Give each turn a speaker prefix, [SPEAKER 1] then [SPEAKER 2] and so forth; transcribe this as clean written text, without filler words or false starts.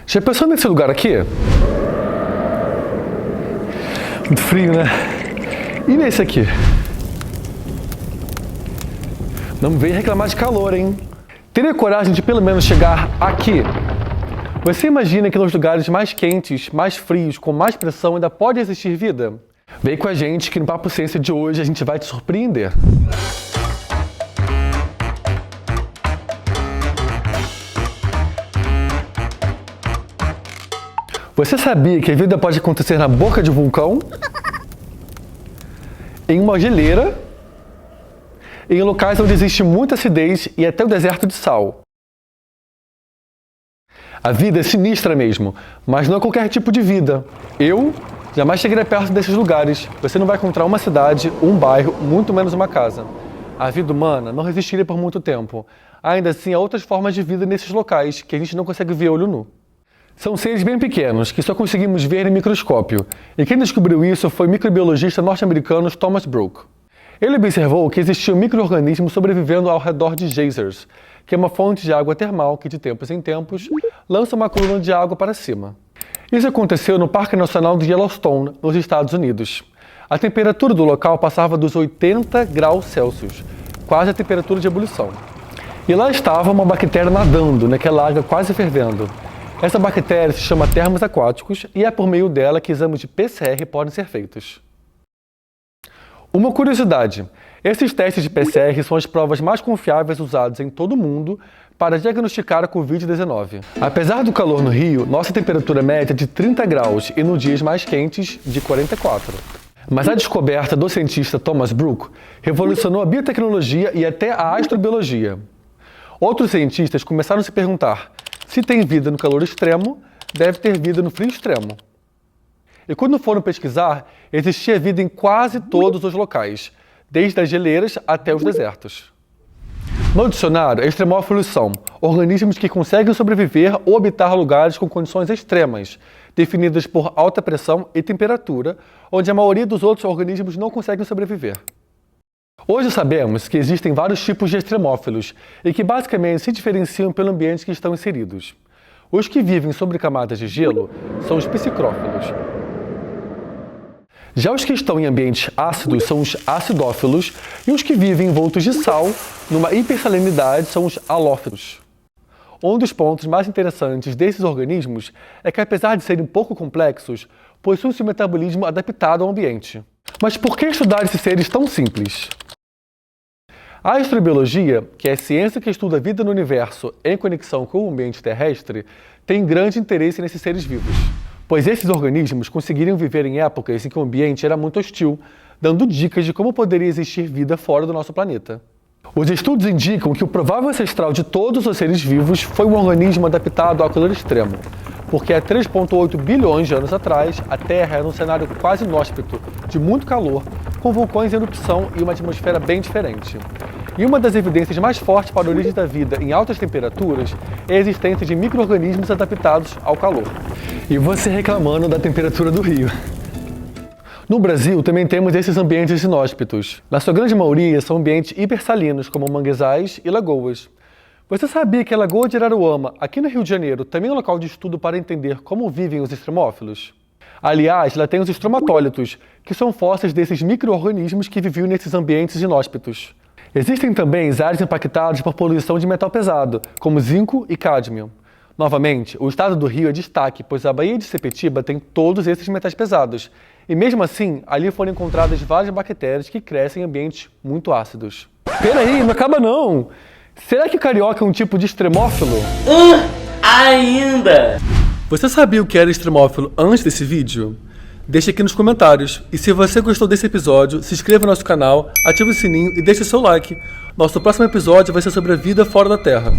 [SPEAKER 1] Já pensou nesse lugar aqui? Muito frio, né? E nesse aqui? Não me venha reclamar de calor, hein? Teria coragem de pelo menos chegar aqui? Você imagina que nos lugares mais quentes, mais frios, com mais pressão ainda pode existir vida? Vem com a gente que no Papo Ciência de hoje a gente vai te surpreender. Você sabia que a vida pode acontecer na boca de um vulcão? Em uma geleira? Em locais onde existe muita acidez e até o deserto de sal. A vida é sinistra mesmo, mas não é qualquer tipo de vida. Eu jamais chegarei perto desses lugares. Você não vai encontrar uma cidade, um bairro, muito menos uma casa. A vida humana não resistiria por muito tempo. Ainda assim, há outras formas de vida nesses locais que a gente não consegue ver a olho nu. São seres bem pequenos, que só conseguimos ver em microscópio. E quem descobriu isso foi o microbiologista norte-americano Thomas Brook. Ele observou que existiam micro-organismos sobrevivendo ao redor de geysers, que é uma fonte de água termal que, de tempos em tempos, lança uma coluna de água para cima. Isso aconteceu no Parque Nacional de Yellowstone, nos Estados Unidos. A temperatura do local passava dos 80 graus Celsius, quase a temperatura de ebulição. E lá estava uma bactéria nadando naquela água quase fervendo. Essa bactéria se chama termos aquáticos e é por meio dela que exames de PCR podem ser feitos. Uma curiosidade, esses testes de PCR são as provas mais confiáveis usadas em todo o mundo para diagnosticar a Covid-19. Apesar do calor no Rio, nossa temperatura média é de 30 graus e nos dias mais quentes, de 44. Mas a descoberta do cientista Thomas Brook revolucionou a biotecnologia e até a astrobiologia. Outros cientistas começaram a se perguntar: se tem vida no calor extremo, deve ter vida no frio extremo. E quando foram pesquisar, existia vida em quase todos os locais, desde as geleiras até os desertos. No dicionário, extremófilos são organismos que conseguem sobreviver ou habitar lugares com condições extremas, definidas por alta pressão e temperatura, onde a maioria dos outros organismos não conseguem sobreviver. Hoje sabemos que existem vários tipos de extremófilos e que basicamente se diferenciam pelo ambiente que estão inseridos. Os que vivem sobre camadas de gelo são os psicrófilos. Já os que estão em ambientes ácidos são os acidófilos e os que vivem envoltos de sal, numa hipersalinidade, são os halófilos. Um dos pontos mais interessantes desses organismos é que, apesar de serem pouco complexos, possuem seu metabolismo adaptado ao ambiente. Mas por que estudar esses seres tão simples? A astrobiologia, que é a ciência que estuda a vida no universo em conexão com o ambiente terrestre, tem grande interesse nesses seres vivos, pois esses organismos conseguiriam viver em épocas em que o ambiente era muito hostil, dando dicas de como poderia existir vida fora do nosso planeta. Os estudos indicam que o provável ancestral de todos os seres vivos foi um organismo adaptado ao calor extremo, porque há 3,8 bilhões de anos atrás, a Terra era um cenário quase inóspito, de muito calor, com vulcões em erupção e uma atmosfera bem diferente. E uma das evidências mais fortes para a origem da vida em altas temperaturas é a existência de micro-organismos adaptados ao calor. E você reclamando da temperatura do Rio. No Brasil, também temos esses ambientes inóspitos. Na sua grande maioria, são ambientes hipersalinos, como manguezais e lagoas. Você sabia que a Lagoa de Araruama, aqui no Rio de Janeiro, também é um local de estudo para entender como vivem os extremófilos? Aliás, lá tem os estromatólitos, que são fósseis desses micro-organismos que viviam nesses ambientes inóspitos. Existem também áreas impactadas por poluição de metal pesado, como zinco e cádmio. Novamente, o estado do Rio é destaque, pois a Baía de Sepetiba tem todos esses metais pesados. E mesmo assim, ali foram encontradas várias bactérias que crescem em ambientes muito ácidos. Peraí, não acaba não! Será que o carioca é um tipo de extremófilo?
[SPEAKER 2] Ainda!
[SPEAKER 1] Você sabia o que era extremófilo antes desse vídeo? Deixe aqui nos comentários. E se você gostou desse episódio, se inscreva no nosso canal, ative o sininho e deixe seu like. Nosso próximo episódio vai ser sobre a vida fora da Terra.